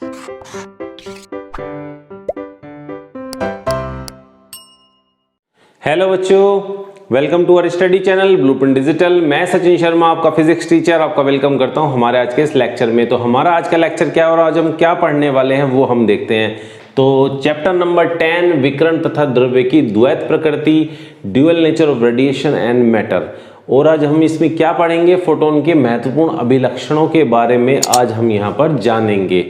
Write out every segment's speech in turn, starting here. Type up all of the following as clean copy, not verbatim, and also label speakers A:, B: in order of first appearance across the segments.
A: Hello बच्चों, welcome to our study channel blueprint digital. मैं सचिन शर्मा, आपका फिजिक्स टीचर, आपका वेलकम करता हूं हमारे आज के इस लेक्चर में। तो हमारा आज का लेक्चर क्या और आज हम क्या पढ़ने वाले हैं वो हम देखते हैं। तो चैप्टर नंबर 10, विकिरण तथा द्रव्य की द्वैत प्रकृति, dual nature of radiation and matter. और आज हम इसमें क्या पढ़ेंगे, फोटोन के महत्वपूर्ण अभिलक्षणों के बारे में आज हम यहाँ पर जानेंगे।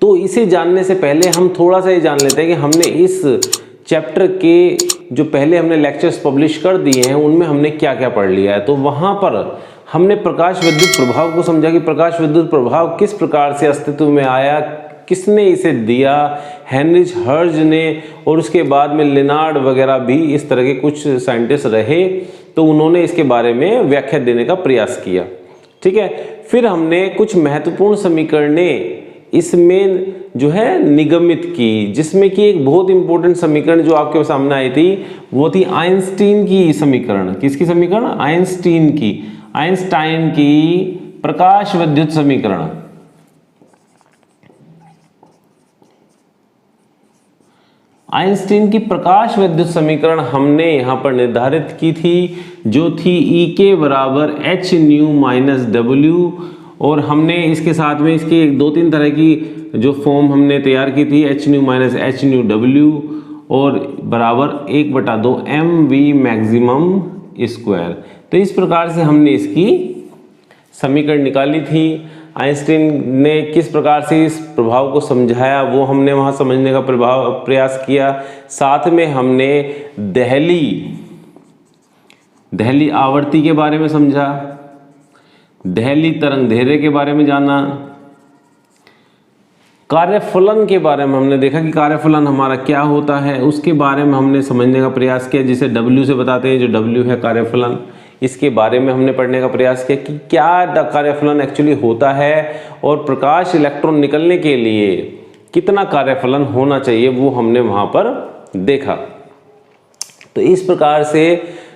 A: तो इसे जानने से पहले हम थोड़ा सा ये जान लेते हैं कि हमने इस चैप्टर के जो पहले हमने लेक्चर्स पब्लिश कर दिए हैं उनमें हमने क्या क्या पढ़ लिया है। तो वहाँ पर हमने प्रकाश विद्युत प्रभाव को समझा कि प्रकाश विद्युत प्रभाव किस प्रकार से अस्तित्व में आया, किसने इसे दिया, हेनरिच हर्ट्ज ने, और उसके बाद में लेनार्ड वगैरह भी इस तरह के कुछ साइंटिस्ट रहे, तो उन्होंने इसके बारे में व्याख्या देने का प्रयास किया। ठीक है, फिर हमने कुछ महत्वपूर्ण समीकरणें इसमें जो है निगमित की, जिसमें कि एक बहुत इंपॉर्टेंट समीकरण जो आपके सामने आई थी वो थी आइंस्टीन की समीकरण। किसकी समीकरण? आइंस्टीन की प्रकाश विद्युत समीकरण। आइंस्टीन की प्रकाश विद्युत समीकरण हमने यहां पर निर्धारित की थी, जो थी E के बराबर h न्यू माइनस W। और हमने इसके साथ में इसके दो तीन तरह की जो फॉर्म हमने तैयार की थी, h new minus h new W और बराबर 1/2 mv मैक्सिमम स्क्वायर। तो इस प्रकार से हमने इसकी समीकरण निकाली थी। आइंस्टीन ने किस प्रकार से इस प्रभाव को समझाया वो हमने वहाँ समझने का प्रयास किया। साथ में हमने दहली आवर्ती के बारे में समझा, दहली तरंग दैर्ध्य के बारे में जाना, कार्यफलन के बारे में हमने देखा कि कार्यफलन हमारा क्या होता है, उसके बारे में हमने समझने का प्रयास किया, जिसे W से बताते हैं, जो W है कार्यफलन। इसके बारे में हमने पढ़ने का प्रयास किया कि क्या कार्यफलन एक्चुअली होता है और प्रकाश इलेक्ट्रॉन निकलने के लिए कितना कार्यफलन होना चाहिए वो हमने वहाँ पर देखा। तो इस प्रकार से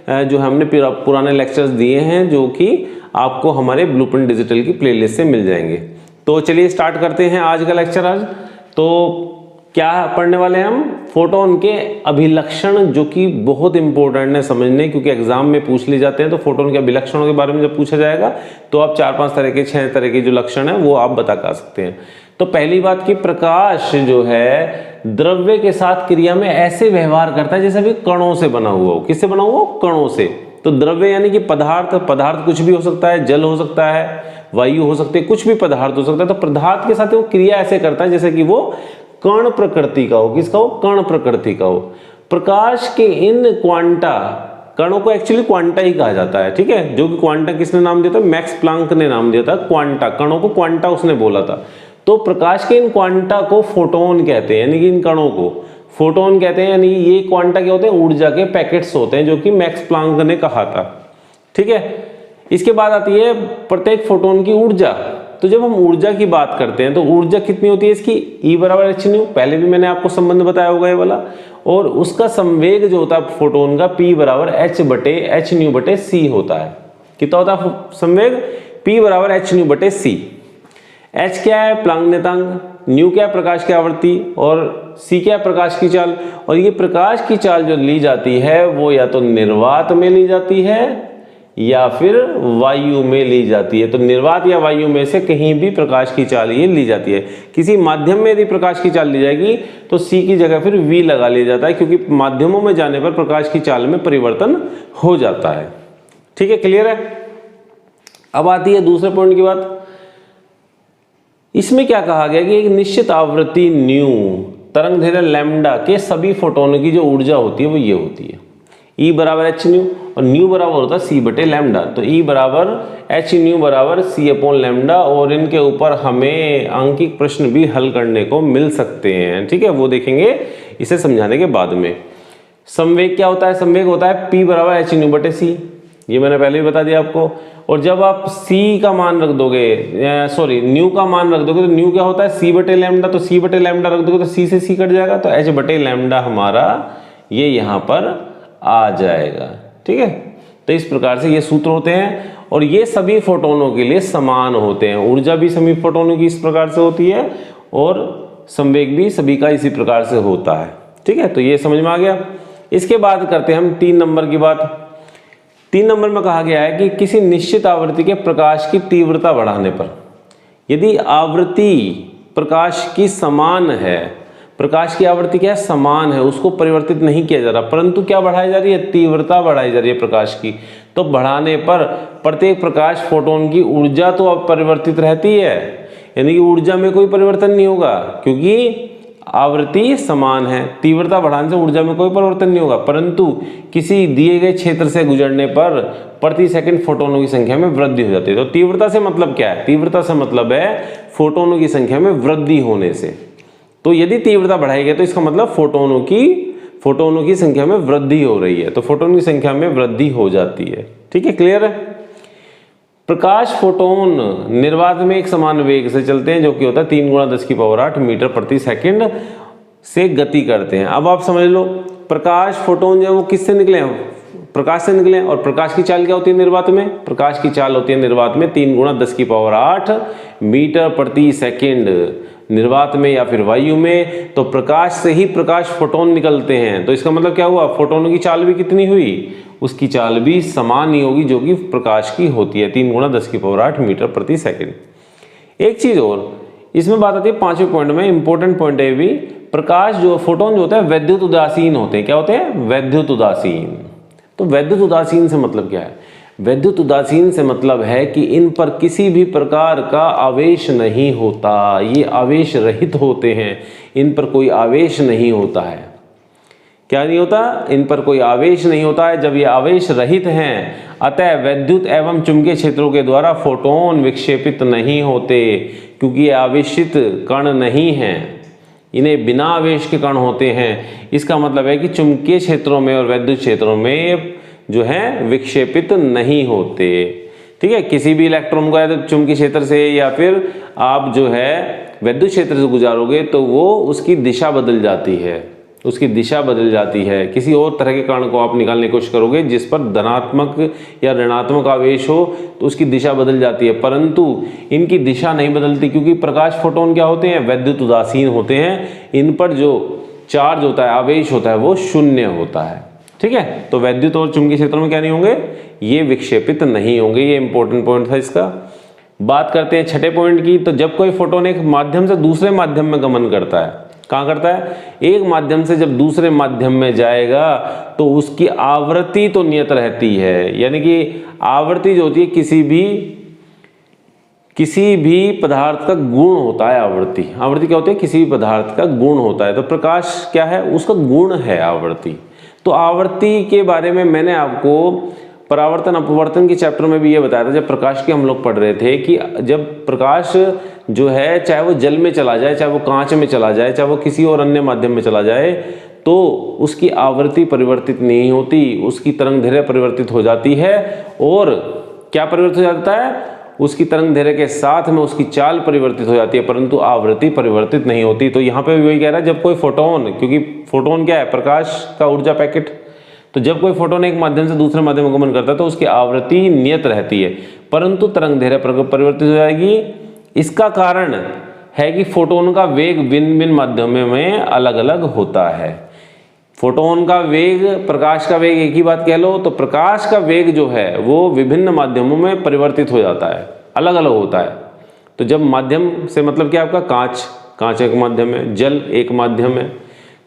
A: जो हमने पुराने लेक्चर्स दिए हैं जो कि आपको हमारे ब्लूप्रिंट डिजिटल की प्लेलिस्ट से मिल जाएंगे। तो चलिए स्टार्ट करते हैं आज का लेक्चर। आज तो क्या पढ़ने वाले हैं हम? फोटोन के अभिलक्षण, जो कि बहुत इंपॉर्टेंट है समझने, क्योंकि एग्जाम में पूछ लिए जाते हैं। तो फोटोन के अभिलक्षणों के बारे में जब पूछा जाएगा तो आप 4-5 तरह के 6 तरह के जो लक्षण है वो आप बता सकते हैं। तो पहली बात कि प्रकाश जो है द्रव्य के साथ क्रिया में ऐसे व्यवहार करता है जैसे भी कणों से बना हुआ हो। किससे बना हुआ हो? कणों से। तो द्रव्य यानी कि पदार्थ कुछ भी हो सकता है, जल हो सकता है, वायु हो सकती है, कुछ भी पदार्थ हो सकता है। तो पदार्थ के साथ वो क्रिया ऐसे करता है जैसे कि वो कण प्रकृति का हो। किसका हो? कण प्रकृति का हो। प्रकाश के इन क्वांटा, कणों को एक्चुअली क्वांटा ही कहा जाता है, ठीक है, जो कि क्वांटा किसने नाम दिया था? मैक्स प्लांक ने नाम दिया था क्वांटा। कणों को क्वांटा उसने बोला था। तो प्रकाश के इन क्वांटा को फोटोन कहते हैं, यानी कि इन कणों को फोटोन कहते हैं। यानी ये क्वांटा क्या होते हैं? ऊर्जा के पैकेट्स होते हैं, जो कि मैक्स प्लांक ने कहा था। ठीक है, इसके बाद आती है प्रत्येक फोटोन की ऊर्जा। तो जब हम ऊर्जा की बात करते हैं तो ऊर्जा कितनी होती है इसकी? E बराबर h न्यू। पहले भी मैंने आपको संबंध बताया होगा ये वाला। और उसका संवेग जो होता है फोटोन का, P बराबर h न्यू बटे c होता है। कितना होता है संवेग? P बराबर h न्यू बटे c। h क्या है? प्लांक नेतांक। न्यू क्या है? प्रकाश की आवृत्ति। और c क्या है? प्रकाश की चाल। और ये प्रकाश की चाल जो ली जाती है वो या तो निर्वात में ली जाती है या फिर वायु में ली जाती है। तो निर्वात या वायु में से कहीं भी प्रकाश की चाल ये ली जाती है। किसी माध्यम में यदि प्रकाश की चाल ली जाएगी तो c की जगह फिर v लगा लिया जाता है, क्योंकि माध्यमों में जाने पर प्रकाश की चाल में परिवर्तन हो जाता है। ठीक है, क्लियर है? अब आती है दूसरे पॉइंट की बात। इसमें क्या कहा गया कि एक निश्चित आवृत्ति न्यू, तरंग दैर्ध्य लैम्डा के सभी फोटोनों की जो ऊर्जा होती है वो ये होती है, E बराबर h न्यू, और न्यू बराबर होता है c बटे लैम्डा। तो E बराबर h न्यू बराबर c अपॉन लैम्डा। और इनके ऊपर हमें आंकिक प्रश्न भी हल करने को मिल सकते हैं। ठीक है, वो देखेंगे इसे समझाने के बाद में। संवेग क्या होता है? संवेग होता है P बराबर h न्यू बटे c। ये मैंने पहले भी बता दिया आपको। और जब आप c का मान रख दोगे, न्यू का मान रख दोगे, तो न्यू क्या होता है? c बटे लैम्डा। तो c बटे लैम्डा रख दोगे तो c से c कट जाएगा, तो h बटे लैम्डा हमारा ये यहाँ पर आ जाएगा। ठीक है, तो इस प्रकार से ये सूत्र होते हैं और ये सभी फोटोनों के लिए समान होते हैं। ऊर्जा भी सभी फोटोनों की इस प्रकार से होती है और संवेग भी सभी का इसी प्रकार से होता है। ठीक है, तो ये समझ में आ गया। इसके बाद करते हैं हम 3 नंबर की बात। 3 नंबर में कहा गया है कि किसी निश्चित आवृत्ति के प्रकाश की तीव्रता बढ़ाने पर, यदि आवृत्ति प्रकाश की समान है, प्रकाश की आवृत्ति क्या है, समान है, उसको परिवर्तित नहीं किया जा रहा, परंतु क्या बढ़ाई जा रही है, तीव्रता बढ़ाई जा रही है प्रकाश की, तो बढ़ाने पर प्रत्येक प्रकाश फोटोन की ऊर्जा तो अपरिवर्तित रहती है, यानी कि ऊर्जा में कोई परिवर्तन नहीं होगा क्योंकि आवृत्ति समान है। तीव्रता बढ़ाने से ऊर्जा में कोई परिवर्तन नहीं होगा, परंतु किसी दिए गए क्षेत्र से गुजरने पर प्रति सेकंड फोटोनों की संख्या में वृद्धि हो जाती है। तो तीव्रता से मतलब क्या है, तीव्रता से मतलब है फोटोनों की संख्या में वृद्धि होने से। तो यदि तीव्रता बढ़ाई गई तो इसका मतलब फोटोनों की संख्या में वृद्धि हो रही है, तो फोटोन की संख्या में वृद्धि हो जाती है। ठीक है, क्लियर है। प्रकाश फोटोन निर्वात में एक समान वेग से चलते हैं, जो कि होता है 3 × 10⁸ मीटर प्रति सेकंड से गति करते हैं। अब आप समझ लो, प्रकाश फोटोन जो है वो किससे निकले हैं, प्रकाश से निकले हैं। और प्रकाश की चाल क्या होती है निर्वात में, प्रकाश की चाल होती है निर्वात में 3 × 10⁸ मीटर प्रति सेकंड निर्वात में या फिर वायु में। तो प्रकाश से ही प्रकाश फोटोन निकलते हैं, तो इसका मतलब क्या हुआ, फोटोनों की चाल भी कितनी हुई, उसकी चाल भी समान ही होगी जो कि प्रकाश की होती है, 3 × 10⁸ मीटर प्रति सेकंड। एक चीज और इसमें बात आती है 5वें पॉइंट में, इंपॉर्टेंट पॉइंट है भी, प्रकाश जो फोटोन जो होता है वैद्युत उदासीन होते हैं। क्या होते हैं, वैद्युत उदासीन। तो वैद्युत उदासीन से मतलब क्या है, वैद्युत उदासीन से मतलब है कि इन पर किसी भी प्रकार का आवेश नहीं होता, ये आवेश रहित होते हैं, इन पर कोई आवेश नहीं होता है। क्या नहीं होता, इन पर कोई आवेश नहीं होता है। जब ये आवेश रहित हैं, अतः वैद्युत एवं चुंबकीय क्षेत्रों के द्वारा फोटोन विक्षेपित नहीं होते, क्योंकि ये आवेशित कण नहीं हैं, इन्हें बिना आवेश के कण होते हैं। इसका मतलब है कि चुंबकीय क्षेत्रों में और वैद्युत क्षेत्रों में जो है विक्षेपित नहीं होते। ठीक है, किसी भी इलेक्ट्रॉन को चुंबकीय क्षेत्र से या फिर आप जो है वैद्युत क्षेत्र से गुजारोगे तो वो उसकी दिशा बदल जाती है, उसकी दिशा बदल जाती है। किसी और तरह के कण को आप निकालने की कोशिश करोगे जिस पर धनात्मक या ऋणात्मक आवेश हो तो उसकी दिशा बदल जाती है, परंतु इनकी दिशा नहीं बदलती, क्योंकि प्रकाश फोटोन क्या होते हैं, वैद्युत उदासीन होते हैं। इन पर जो चार्ज होता है, आवेश होता है, वो शून्य होता है। ठीक है, तो वैद्युत और चुंबकीय क्षेत्रों में क्या नहीं होंगे, ये विक्षेपित नहीं होंगे। ये इंपॉर्टेंट पॉइंट था इसका। बात करते हैं 6ठे पॉइंट की। तो जब कोई फोटोन एक माध्यम से दूसरे माध्यम में गमन करता है, कहाँ करता है, एक माध्यम से जब दूसरे माध्यम में जाएगा तो उसकी आवृत्ति तो नियत रहती है, यानी कि आवृत्ति जो होती है किसी भी पदार्थ का गुण होता है। आवृत्ति क्या होती है, किसी भी पदार्थ का गुण होता है। तो प्रकाश क्या है, उसका गुण है आवृत्ति। तो आवृत्ति के बारे में मैंने आपको परावर्तन अपवर्तन के चैप्टर में भी ये बताया था, जब प्रकाश के हम लोग पढ़ रहे थे, कि जब प्रकाश जो है चाहे वो जल में चला जाए, चाहे वो कांच में चला जाए, चाहे वो किसी और अन्य माध्यम में चला जाए, तो उसकी आवृत्ति परिवर्तित नहीं होती, उसकी तरंगदैर्घ्य परिवर्तित हो जाती है। और क्या परिवर्तित हो जाता है, उसकी तरंगदैर्घ्य के साथ में उसकी चाल परिवर्तित हो जाती है, परंतु आवृत्ति परिवर्तित नहीं होती। तो यहाँ पे भी वही कह रहा है, जब कोई फोटोन, क्योंकि फोटोन क्या है, प्रकाश का ऊर्जा पैकेट, तो जब कोई फोटोन एक माध्यम से दूसरे माध्यम में गमन करता है तो उसकी आवृत्ति नियत रहती है, परंतु तरंगदैर्घ्य परिवर्तित हो जाएगी। इसका कारण है कि फोटोन का वेग भिन्न भिन्न माध्यमों में अलग अलग होता है। फोटोन का वेग, प्रकाश का वेग एक ही बात कह लो, तो प्रकाश का वेग जो है वो विभिन्न माध्यमों में परिवर्तित हो जाता है, अलग अलग होता है। तो जब माध्यम से मतलब क्या, आपका कांच एक माध्यम है, जल एक माध्यम है,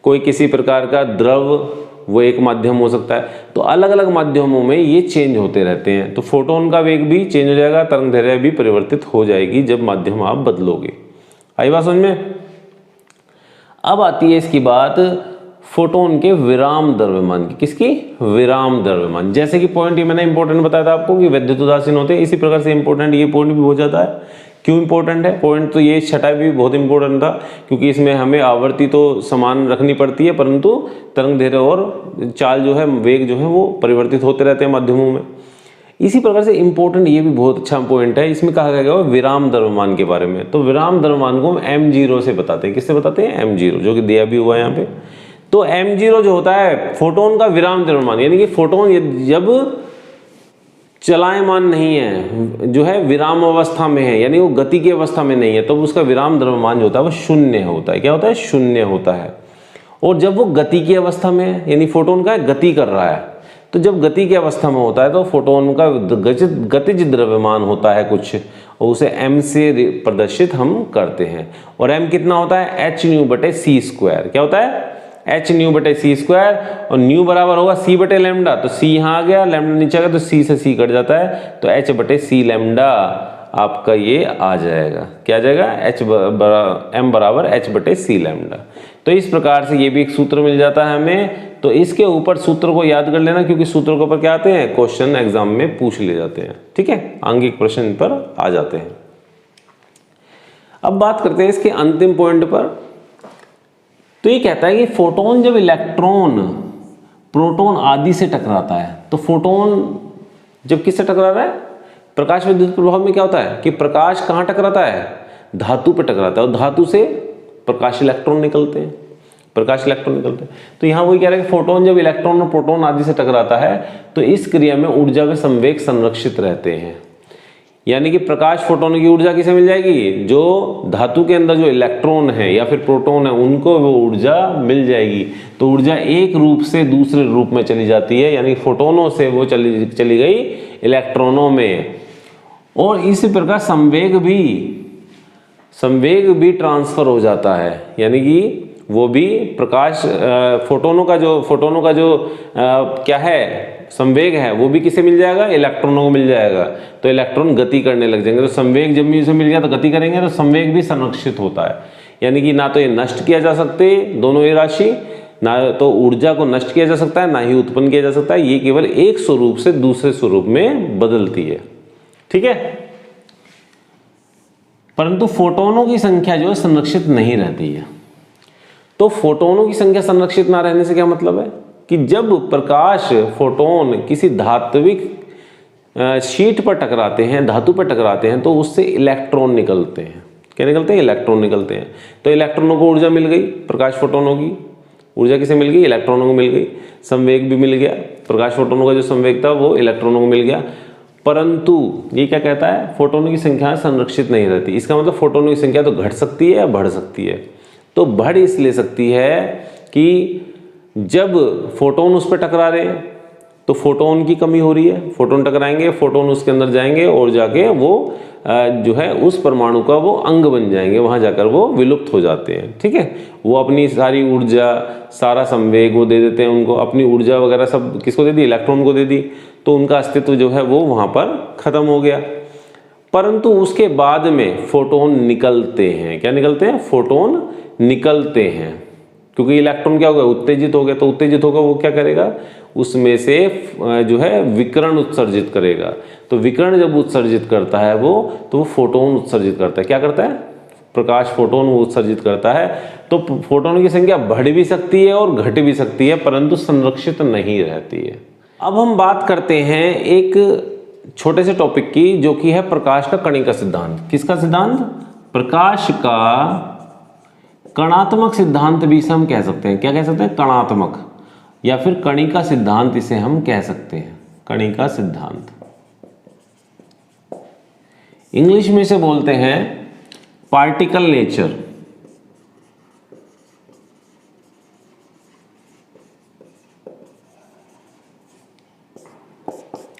A: कोई किसी प्रकार का द्रव वो एक माध्यम हो सकता है, तो अलग अलग माध्यमों में ये चेंज होते रहते हैं। तो फोटोन का वेग भी चेंज हो जाएगा, तरंगदैर्घ्य भी परिवर्तित हो जाएगी जब माध्यम आप बदलोगे। आई बात समझ में। अब आती है इसकी बात फोटोन के विराम द्रव्यमान की। किसकी, विराम द्रव्यमान। जैसे कि पॉइंट ये मैंने इंपॉर्टेंट बताया था आपको कि वैद्युत उदासीन होते हैं, इसी प्रकार से इंपॉर्टेंट ये पॉइंट भी हो जाता है। क्यों इंपॉर्टेंट है पॉइंट, तो ये 6ठा भी बहुत इंपॉर्टेंट था, क्योंकि इसमें हमें आवृत्ति तो समान रखनी पड़ती है, परंतु तरंगदैर्घ्य और चाल जो है, वेग जो है वो परिवर्तित होते रहते हैं माध्यमों में। इसी प्रकार से इंपॉर्टेंट ये भी बहुत अच्छा पॉइंट है, इसमें कहा गया है विराम द्रव्यमान के बारे में। तो विराम द्रव्यमान को हम m0 से बताते हैं। किससे बताते हैं, m0, जो कि दिया भी हुआ है यहाँ पे। तो m0 जो होता है फोटोन का विराम द्रव्यमान, यानी कि फोटोन जब चलायमान नहीं है, जो है विराम अवस्था में है, यानी वो गति की अवस्था में नहीं है, तो उसका विराम द्रव्यमान जो होता है वो शून्य होता है। क्या होता है? शून्य होता है। और जब वो गति की अवस्था में है, यानी फोटोन का गति कर रहा है, तो जब गति की अवस्था में होता है तो फोटोन का गतिज द्रव्यमान होता है कुछ, और उसे m से प्रदर्शित हम करते हैं। और m कितना होता है? h न्यू बटे सी स्क्वायर। क्या होता है? h न्यू बटे सी स्क्वायर, और न्यू बराबर होगा c बटे लैम्डा, तो c यहाँ आ गया, लैम्डा नीचे आ गया, तो c से c कट जाता है, तो h बटे सी लैम्डा आपका ये आ जाएगा। क्या आ जाएगा? m बराबर h बटे सी लैम्डा। तो इस प्रकार से ये भी एक सूत्र मिल जाता है हमें। तो इसके ऊपर सूत्र को याद कर लेना, क्योंकि सूत्र के ऊपर क्या आते हैं? क्वेश्चन एग्जाम में पूछ ले जाते हैं। ठीक है, आंगिक प्रश्न पर आ जाते हैं। अब बात करते हैं इसके अंतिम पॉइंट पर। तो ये कहता है कि फोटोन जब इलेक्ट्रॉन, प्रोटॉन आदि से टकराता है, तो फोटोन जब किससे टकरा रहा है? प्रकाश विद्युत प्रभाव में क्या होता है कि प्रकाश कहाँ टकराता है? धातु पर टकराता है, और धातु से प्रकाश इलेक्ट्रॉन निकलते हैं, प्रकाश इलेक्ट्रॉन निकलते हैं। तो यहाँ वही कह रहा है कि फोटोन जब इलेक्ट्रॉन और प्रोटॉन आदि से टकराता है तो इस क्रिया में ऊर्जा व संवेग संरक्षित रहते हैं। यानी कि प्रकाश फोटोन की ऊर्जा किसे मिल जाएगी? जो धातु के अंदर जो इलेक्ट्रॉन है या फिर प्रोटॉन है उनको वो ऊर्जा मिल जाएगी। तो ऊर्जा एक रूप से दूसरे रूप में चली जाती है, यानी फोटोनों से वो चली गई इलेक्ट्रॉनों में। और इसी प्रकार संवेग भी ट्रांसफर हो जाता है, यानी कि वो भी प्रकाश फोटोनों का जो क्या है संवेग है वो भी किसे मिल जाएगा? इलेक्ट्रॉनों को मिल जाएगा। तो इलेक्ट्रॉन गति करने लग जाएंगे, तो संवेग जब भी उसे मिल गया तो गति करेंगे, तो संवेग भी संरक्षित होता है। यानी कि ना तो ये नष्ट किया जा सकते दोनों ये राशि, ना तो ऊर्जा को नष्ट किया जा सकता है, ना ही उत्पन्न किया जा सकता है। ये केवल एक स्वरूप से दूसरे स्वरूप में बदलती है। ठीक है, परंतु फोटोनों की संख्या जो है संरक्षित नहीं रहती है। तो फोटोनों की संख्या संरक्षित ना रहने से क्या मतलब है कि जब प्रकाश फोटोन किसी धात्विक शीट पर टकराते हैं, धातु पर टकराते हैं, तो उससे इलेक्ट्रॉन निकलते हैं। क्या निकलते हैं? इलेक्ट्रॉन निकलते हैं। तो इलेक्ट्रॉनों को ऊर्जा मिल गई, प्रकाश फोटोनों की ऊर्जा किसे मिल गई? इलेक्ट्रॉनों को मिल गई। संवेग भी मिल गया, प्रकाश फोटोनों का जो संवेग था वो इलेक्ट्रॉनों को मिल गया। परंतु ये क्या कहता है? फोटोनों की संख्या संरक्षित नहीं रहती। इसका मतलब फोटोनों की संख्या तो घट सकती है या बढ़ सकती है। तो बढ़ इसलिए सकती है कि जब फोटोन उस पर टकरा रहे हैं तो फोटोन की कमी हो रही है, फोटोन टकराएंगे, फोटोन उसके अंदर जाएंगे और जाके वो जो है उस परमाणु का वो अंग बन जाएंगे, वहाँ जाकर वो विलुप्त हो जाते हैं। ठीक है, वो अपनी सारी ऊर्जा, सारा संवेग वो दे देते हैं उनको, अपनी ऊर्जा वगैरह सब किसको दे दी? इलेक्ट्रॉन को दे दी। तो उनका अस्तित्व जो है वो वहाँ पर खत्म हो गया। परंतु उसके बाद में फोटोन निकलते हैं। क्या निकलते हैं? फोटोन निकलते हैं, क्योंकि इलेक्ट्रॉन क्या हो गया? उत्तेजित हो गया। तो उत्तेजित होगा वो क्या करेगा? उसमें से जो है विकिरण उत्सर्जित करेगा। तो विकिरण जब उत्सर्जित करता है वो, तो वो फोटोन उत्सर्जित करता है। क्या करता है? प्रकाश फोटोन वो उत्सर्जित करता है। तो फोटोन की संख्या बढ़ भी सकती है और घट भी सकती है, परंतु संरक्षित नहीं रहती है। अब हम बात करते हैं एक छोटे से टॉपिक की, जो कि है प्रकाश का कणिका सिद्धांत। किसका सिद्धांत? प्रकाश का कणात्मक सिद्धांत भी इसे हम कह सकते हैं। क्या कह सकते हैं? कणात्मक, या फिर कणिका सिद्धांत इसे हम कह सकते हैं। कणिका सिद्धांत इंग्लिश में इसे बोलते हैं पार्टिकल नेचर।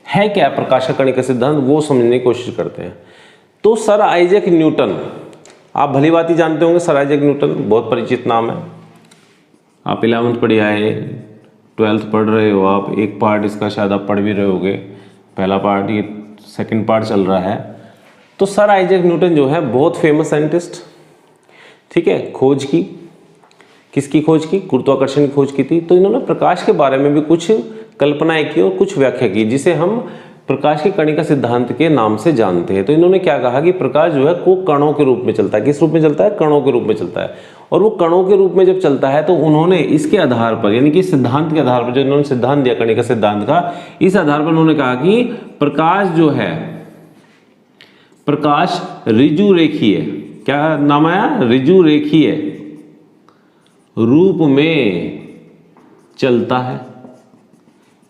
A: है क्या प्रकाश का कणिका सिद्धांत, वो समझने की कोशिश करते हैं। तो सर आइजैक न्यूटन, आप भली बात ही जानते होंगे, सर आइजैक न्यूटन बहुत परिचित नाम है। आप 11th पढ़े आए, 12th पढ़ रहे हो आप, एक पार्ट इसका शायद आप पढ़ भी रहे होगे, पहला पार्ट, ये सेकंड पार्ट चल रहा है। तो सर आइजैक न्यूटन जो है बहुत फेमस साइंटिस्ट, ठीक है, खोज की, किसकी खोज की? गुरुत्वाकर्षण की खोज की थी। तो इन्होंने प्रकाश के बारे में भी कुछ कल्पनाएं की और कुछ व्याख्या की, जिसे हम प्रकाश के कणिका सिद्धांत के नाम से जानते हैं। तो इन्होंने क्या कहा कि प्रकाश जो है वो कणों के रूप में चलता है। किस रूप में चलता है? कणों के रूप में चलता है। और वो कणों के रूप में जब चलता है तो उन्होंने इसके आधार पर, यानी कि सिद्धांत के आधार पर, जो इन्होंने सिद्धांत दिया कणिका सिद्धांत का, इस आधार पर उन्होंने कहा कि प्रकाश जो है, प्रकाश ऋजु रेखीय, क्या नाम आया? ऋजु रेखीय रूप में चलता है।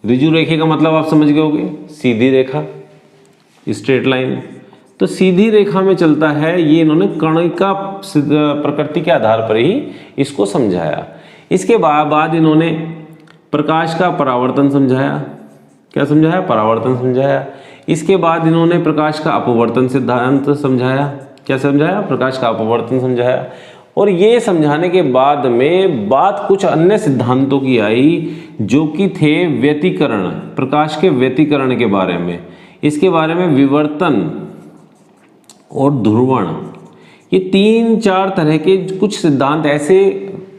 A: ऋजु रेखा का मतलब आप समझ गए होंगे, सीधी रेखा, स्ट्रेट लाइन, तो सीधी रेखा में चलता है। ये इन्होंने कणिका प्रकृति के आधार पर ही इसको समझाया। इसके बाद इन्होंने प्रकाश का परावर्तन समझाया। क्या समझाया? परावर्तन समझाया। इसके बाद इन्होंने प्रकाश का अपवर्तन सिद्धांत समझाया। क्या समझाया? प्रकाश का अपवर्तन समझाया। और ये समझाने के बाद में बात कुछ अन्य सिद्धांतों की आई जो कि थे व्यतिकरण, प्रकाश के व्यतिकरण के बारे में। इसके बारे में विवर्तन और ध्रुवण, ये 3-4 तरह के कुछ सिद्धांत ऐसे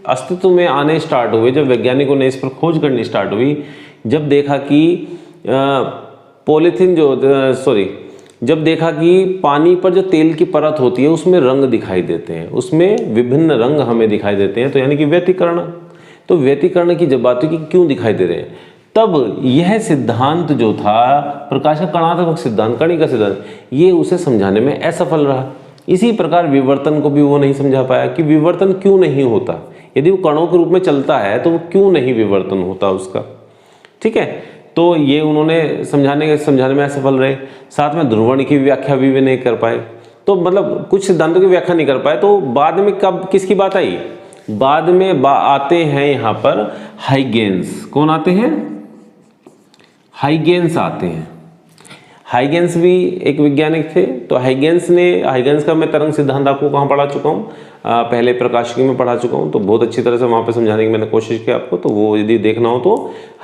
A: अस्तित्व में आने स्टार्ट हुए जब वैज्ञानिकों ने इस पर खोज करनी स्टार्ट हुई। जब देखा कि जब देखा कि पानी पर जो तेल की परत होती है उसमें रंग दिखाई देते हैं, उसमें विभिन्न रंग हमें दिखाई देते हैं, तो यानी कि व्यतिकरण। तो व्यतिकरण की जब बात हुई कि क्यों दिखाई दे रहे हैं, तब यह सिद्धांत जो था प्रकाश का कणात्मक सिद्धांत, कणिका सिद्धांत, ये उसे समझाने में असफल रहा। इसी प्रकार विवर्तन को भी वो नहीं समझा पाया कि विवर्तन क्यों नहीं होता, यदि वो कणों के रूप में चलता है तो वो क्यों नहीं विवर्तन होता उसका। ठीक है, तो ये उन्होंने समझाने में असफल रहे। साथ में ध्रुवण की व्याख्या भी वे नहीं कर पाए। तो मतलब कुछ सिद्धांतों की व्याख्या नहीं कर पाए। तो बाद में कब किसकी बात आई? बाद में आते हैं यहाँ पर हाइगेंस। कौन आते हैं? हाइगेंस आते हैं। हाइगेंस भी एक वैज्ञानिक थे। तो हाइगेंस का मैं तरंग सिद्धांत आपको कहाँ पढ़ा चुका हूँ, पहले प्रकाशिकी में पढ़ा चुका हूँ। तो बहुत अच्छी तरह से वहाँ पे समझाने की मैंने कोशिश की आपको। तो वो यदि देखना हो तो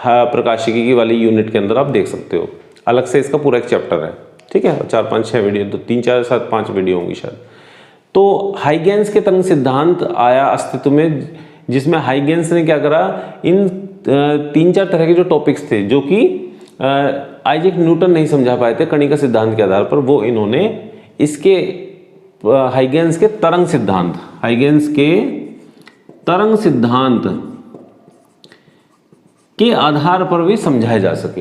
A: प्रकाशिकी की वाली यूनिट के अंदर आप देख सकते हो। अलग से इसका पूरा एक चैप्टर है। ठीक है, 4-5-6 वीडियो, तो 3-4-7-5 वीडियो होंगी शायद। तो हाइगेंस के तरंग सिद्धांत आया अस्तित्व में, जिसमें हाइगेंस ने क्या करा, इन 3-4 तरह के जो टॉपिक्स थे जो कि आइजैक न्यूटन नहीं समझा पाए थे कणिका सिद्धांत के आधार पर, वो इन्होंने इसके हाइगेंस के तरंग सिद्धांत के आधार पर भी समझाए जा सके।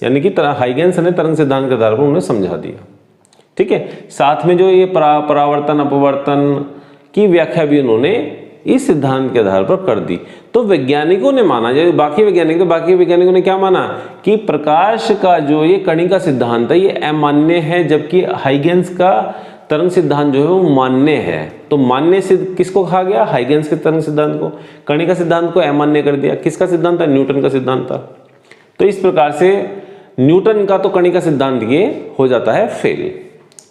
A: यानी कि हाइगेंस ने तरंग सिद्धांत के आधार पर उन्हें समझा दिया। ठीक है, साथ में जो ये परावर्तन अपवर्तन की व्याख्या भी उन्होंने इस सिद्धांत के आधार पर कर दी। तो वैज्ञानिकों ने माना, जब बाकी वैज्ञानिकों ने क्या माना कि प्रकाश का जो ये कणिका सिद्धांत है ये अमान्य है, जबकि हाइगेंस का तरंग सिद्धांत जो है वो मान्य है। तो मान्य सिद्ध किसको कहा गया? हाइगेंस के तरंग सिद्धांत को। कणिका सिद्धांत को अमान्य कर दिया। किसका सिद्धांत था? न्यूटन का सिद्धांत था। तो इस प्रकार से न्यूटन का तो कणिका सिद्धांत ये हो जाता है फेल।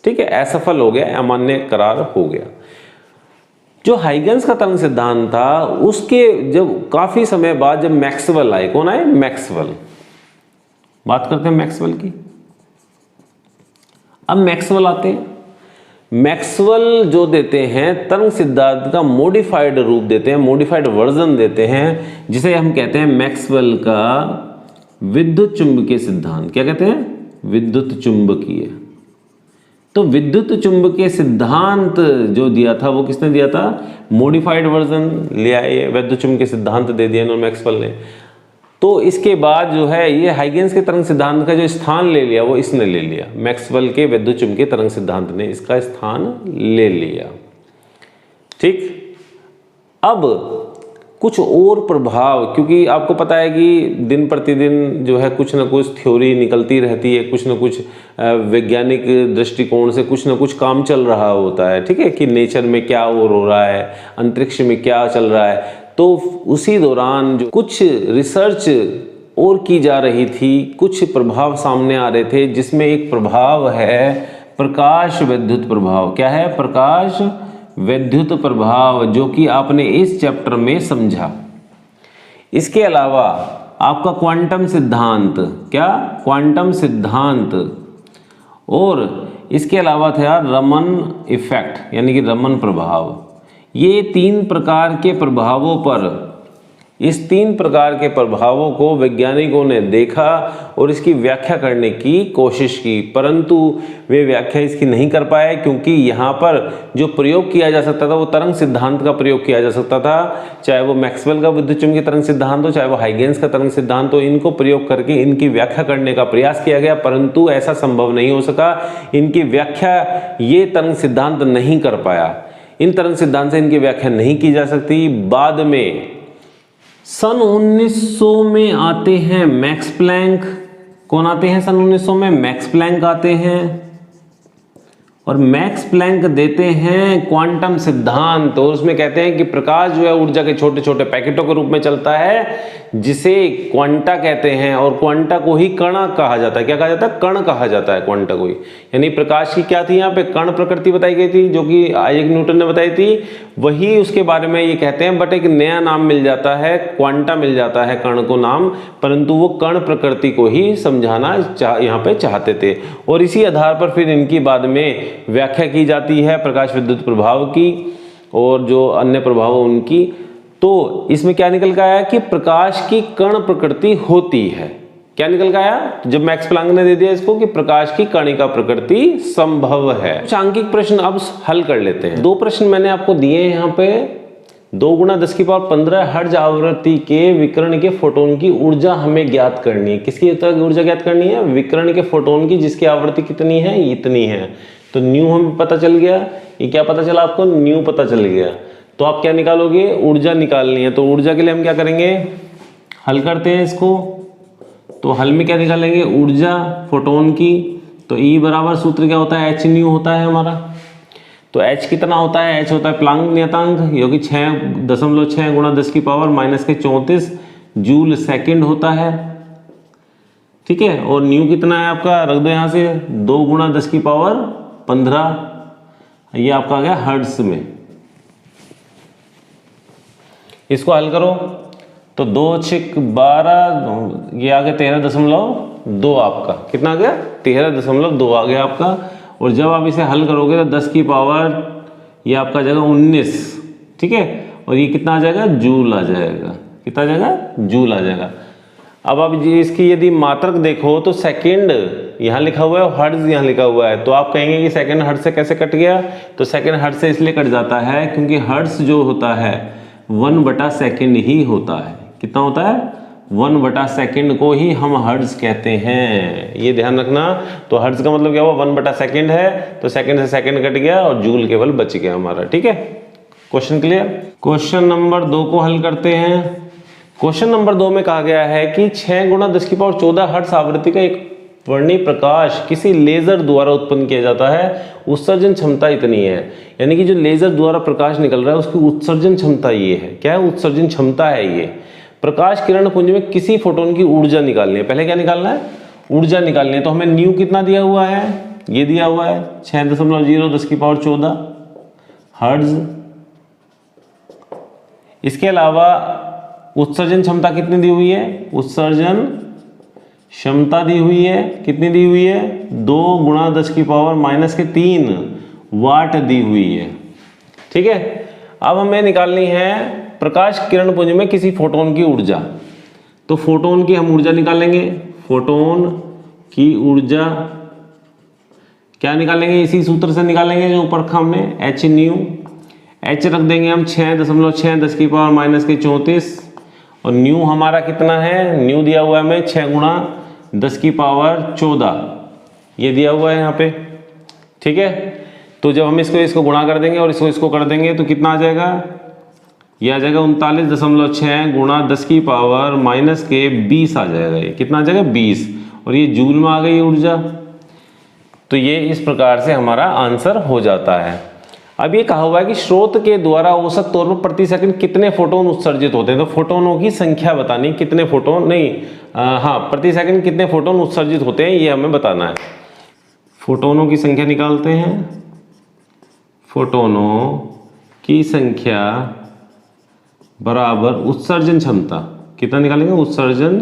A: ठीक है, असफल हो गया, अमान्य करार हो गया। जो हाइगेंस का तरंग सिद्धांत था उसके जब काफी समय बाद जब मैक्सवेल आए, कौन आए? मैक्सवेल। बात करते हैं मैक्सवेल की। अब मैक्सवेल आते हैं। मैक्सवेल जो देते हैं तरंग सिद्धांत का मॉडिफाइड रूप देते हैं, मॉडिफाइड वर्जन देते हैं, जिसे हम कहते हैं मैक्सवेल का विद्युत चुंबकीय सिद्धांत। क्या कहते हैं? विद्युत चुंबकीय। तो विद्युत चुंबकीय सिद्धांत जो दिया था वो किसने दिया था? मॉडिफाइड वर्जन ले आए, विद्युत चुंबकीय सिद्धांत दे दिया इन्होंने, मैक्सवेल ने। तो इसके बाद जो है ये हाइगेंस के तरंग सिद्धांत का जो स्थान ले लिया वो इसने ले लिया। मैक्सवेल के विद्युत चुंबकीय तरंग सिद्धांत ने इसका स्थान ले लिया। ठीक, अब कुछ और प्रभाव, क्योंकि आपको पता है कि दिन प्रतिदिन जो है कुछ ना कुछ थ्योरी निकलती रहती है, कुछ ना कुछ वैज्ञानिक दृष्टिकोण से कुछ ना कुछ काम चल रहा होता है। ठीक है, कि नेचर में क्या और हो रहा है, अंतरिक्ष में क्या चल रहा है। तो उसी दौरान जो कुछ रिसर्च और की जा रही थी, कुछ प्रभाव सामने आ रहे थे, जिसमें एक प्रभाव है प्रकाश विद्युत प्रभाव। क्या है? प्रकाश विद्युत प्रभाव, जो कि आपने इस चैप्टर में समझा। इसके अलावा आपका क्वांटम सिद्धांत, क्या? क्वांटम सिद्धांत। और इसके अलावा था रमन इफेक्ट, यानी कि रमन प्रभाव। ये 3 प्रकार के प्रभावों पर, इस 3 प्रकार के प्रभावों को वैज्ञानिकों ने देखा और इसकी व्याख्या करने की कोशिश की, परंतु वे व्याख्या इसकी नहीं कर पाए, क्योंकि यहाँ पर जो प्रयोग किया जा सकता था वो तरंग सिद्धांत का प्रयोग किया जा सकता था। चाहे वो मैक्सवेल का विद्युत चुंबकीय तरंग सिद्धांत हो, चाहे वो हाइगेंस का तरंग सिद्धांत हो, इनको प्रयोग करके इनकी व्याख्या करने का प्रयास किया गया, परंतु ऐसा संभव नहीं हो सका। इनकी व्याख्या ये तरंग सिद्धांत नहीं कर पाया। इन तरंग सिद्धांत से इनकी व्याख्या नहीं की जा सकती। बाद में सन 1900 में आते हैं मैक्स प्लैंक। कौन आते हैं सन 1900 में? मैक्स प्लैंक आते हैं। और मैक्स प्लैंक देते हैं क्वांटम सिद्धांत, और उसमें कहते हैं कि प्रकाश जो है ऊर्जा के छोटे छोटे पैकेटों के रूप में चलता है जिसे क्वांटा कहते हैं, और क्वांटा को ही कण कहा जाता है। क्या कहा जाता है? कण कहा जाता है क्वांटा को ही। यानी प्रकाश की क्या थी यहाँ पे? कण प्रकृति बताई गई थी, जो कि आइजैक न्यूटन ने बताई थी। वही उसके बारे में ये कहते हैं, बट एक नया नाम मिल जाता है, क्वांटा मिल जाता है कण को नाम, परंतु वो कण प्रकृति को ही समझाना यहाँ पे चाहते थे। और इसी आधार पर फिर इनकी बाद में व्याख्या की जाती है प्रकाश विद्युत प्रभाव की और जो अन्य प्रभाव उनकी। तो इसमें क्या निकल के आया कि प्रकाश की कण प्रकृति होती है। क्या निकल के आया जब मैक्स प्लैंक ने दे दिया इसको कि प्रकाश की कणिका प्रकृति संभव है। कुछ सांख्यिक प्रश्न अब हल कर लेते हैं। 2 प्रश्न मैंने आपको दिए हैं यहाँ पे। 2 × 10⁻15 हर्ट्ज आवृत्ति के विकिरण के फोटोन की ऊर्जा हमें ज्ञात करनी है। किसकी ऊर्जा ज्ञात करनी है? विकिरण के फोटोन की, जिसकी आवृत्ति कितनी है? इतनी है। तो न्यू हमें पता चल गया। ये क्या पता चला आपको? न्यू पता चल गया। तो आप क्या निकालोगे? ऊर्जा निकालनी है। तो ऊर्जा के लिए हम क्या करेंगे? हल करते हैं इसको। तो हल में क्या निकालेंगे? ऊर्जा फोटोन की। तो E बराबर सूत्र क्या होता है? h न्यू होता है हमारा। तो h कितना होता है? h होता है प्लैंक नियतांक, जो कि 6.6 × 10⁻34 जूल सेकंड होता है। ठीक है। और न्यू कितना है आपका? रख दो यहाँ से 2 × 10⁻15, ये आपका आ गया हर्ट्ज में। इसको हल करो तो 2 × 12, ये आ गया 13.2 आपका। कितना आ गया? 13.2 आ गया आपका। और जब आप इसे हल करोगे तो 10 की पावर ये आपका आ जाएगा 19। ठीक है। और ये कितना आ जाएगा? जूल आ जाएगा। कितना आ जाएगा? जूल आ जाएगा। अब आप इसकी यदि मात्रक देखो तो सेकंड यहाँ लिखा हुआ है और हर्ट्ज यहाँ लिखा हुआ है। तो आप कहेंगे कि सेकंड हर्ट्ज से कैसे कट गया? तो सेकंड हर्ट्ज से इसलिए कट जाता है क्योंकि हर्ट्ज जो होता है 1/सेकंड ही होता है। कितना होता है? 1/सेकंड को ही हम हर्ट्ज कहते हैं, ये ध्यान रखना। तो हर्ट्ज का मतलब क्या हुआ? 1/सेकंड है, तो सेकंड से सेकंड कट गया और जूल केवल बच गया हमारा। ठीक है। Question clear? क्वेश्चन नंबर 2 को हल करते हैं। क्वेश्चन नंबर 2 में कहा गया है कि 6 × 10⁻14 हर्ट्ज आवृत्ति का एक वर्णीय प्रकाश किसी लेजर द्वारा उत्पन्न किया जाता है। उत्सर्जन क्षमता इतनी है। यानी कि जो लेजर द्वारा प्रकाश निकल रहा है उसकी उत्सर्जन क्षमता ये है। क्या है? उत्सर्जन क्षमता है ये। प्रकाश किरण पुंज में किसी फोटोन की ऊर्जा निकालनी है। पहले क्या निकालना है? ऊर्जा निकालनी है। तो हमें न्यू कितना दिया हुआ है? ये दिया हुआ है 6.0 10⁻14 हर्ट्ज। इसके अलावा उत्सर्जन क्षमता कितनी दी हुई है? उत्सर्जन क्षमता दी हुई है। कितनी दी हुई है? 2 × 10⁻³ वाट दी हुई है। ठीक है। अब हमें निकालनी है प्रकाश किरण पुंज में किसी फोटोन की ऊर्जा। तो फोटोन की हम ऊर्जा निकालेंगे। फोटोन की ऊर्जा क्या निकालेंगे? इसी सूत्र से निकालेंगे जो ऊपर रखा हमने, h न्यू। h रख देंगे हम 6.6 10⁻34 और न्यू हमारा कितना है? न्यू दिया हुआ है हमें 6 × 10⁻14, ये दिया हुआ है यहाँ पे। ठीक है। तो जब हम इसको गुणा कर देंगे और इसको कर देंगे तो कितना आ जाएगा? ये आ जाएगा 39.6 × 10⁻20 आ जाएगा। ये कितना आ जाएगा? 20। और ये जूल में आ गई ऊर्जा। तो ये इस प्रकार से हमारा आंसर हो जाता है। अब ये कहा हुआ है कि स्रोत के द्वारा औसत तौर पर प्रति सेकंड कितने फोटोन उत्सर्जित होते हैं। तो फोटोनों की संख्या बतानी, कितने फोटोन नहीं, हाँ, प्रति सेकंड कितने फोटोन उत्सर्जित होते हैं ये हमें बताना है। फोटोनों की संख्या निकालते हैं। फोटोनों की संख्या बराबर उत्सर्जन क्षमता। कितना निकालेंगे? उत्सर्जन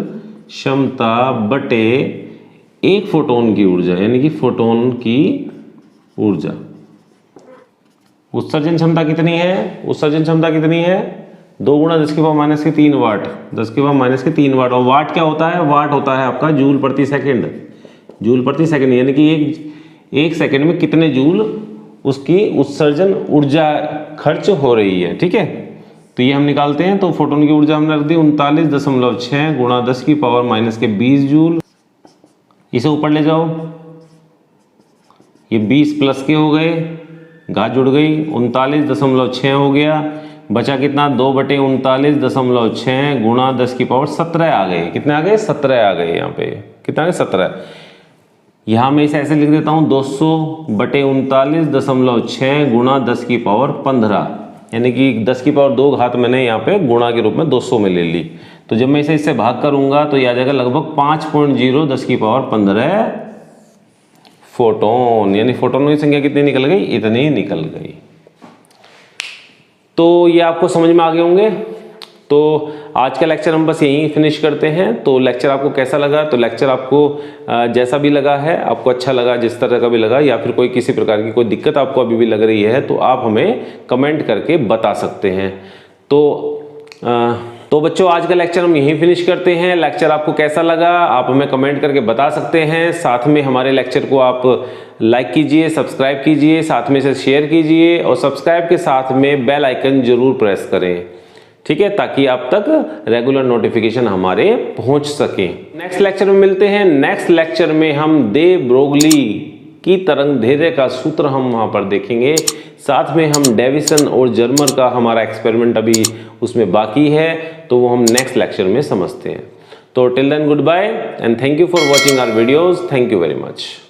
A: क्षमता बटे एक फोटोन की ऊर्जा, यानी कि फोटोन की ऊर्जा। उत्सर्जन क्षमता कितनी है? उत्सर्जन क्षमता कितनी है? 2 × 10⁻³ वाट। 10⁻³ वाट। और वाट क्या होता है? वाट होता है आपका जूल प्रति सेकंड। जूल प्रति सेकंड यानी कि एक सेकंड में कितने जूल उसकी उत्सर्जन ऊर्जा खर्च हो रही है। ठीक है। तो ये हम निकालते हैं। तो फोटोन की ऊर्जा हमने रख दी 39.6 × 10⁻20 जूल। इसे ऊपर ले जाओ, ये 20 प्लस के हो गए, घात जुड़ गई, 39.6 हो गया। बचा कितना? 2/39.6 × 10⁻17 आ गए। कितने आ गए? 17 आ गए। यहाँ पे कितना आ गए? 17। यहाँ मैं इसे ऐसे लिख देता हूँ 200/39.6 गुणा 10 की पावर 15, यानी कि 10 की पावर 2 घात मैंने यहाँ पे गुणा के रूप में 200 में ले ली। तो जब मैं इसे इससे भाग करूँगा तो यह आ जाएगा लगभग 5.0 10 की पावर 15 फोटोन, यानी फोटोन की संख्या कितनी निकल गई, इतनी निकल गई। तो ये आपको समझ में आ गए होंगे। तो आज का लेक्चर हम बस यहीं फिनिश करते हैं। तो लेक्चर आपको कैसा लगा, तो लेक्चर आपको जैसा भी लगा है, आपको अच्छा लगा, जिस तरह का भी लगा, या फिर कोई किसी प्रकार की कोई दिक्कत आपको अभी भी लग रही है तो आप हमें कमेंट करके बता सकते हैं। तो बच्चों आज का लेक्चर हम यहीं फिनिश करते हैं। लेक्चर आपको कैसा लगा आप हमें कमेंट करके बता सकते हैं। साथ में हमारे लेक्चर को आप लाइक कीजिए, सब्सक्राइब कीजिए, साथ में से शेयर कीजिए और सब्सक्राइब के साथ में बेल आइकन जरूर प्रेस करें, ठीक है, ताकि आप तक रेगुलर नोटिफिकेशन हमारे पहुंच सके। नेक्स्ट लेक्चर में मिलते हैं। नेक्स्ट लेक्चर में हम दे ब्रोगली की तरंगदैर्घ्य का सूत्र हम वहां पर देखेंगे। साथ में हम डेविसन और जर्मर का हमारा एक्सपेरिमेंट अभी उसमें बाकी है, तो वो हम नेक्स्ट लेक्चर में समझते हैं। तो till then goodbye and thank you for watching our videos. Thank you very much.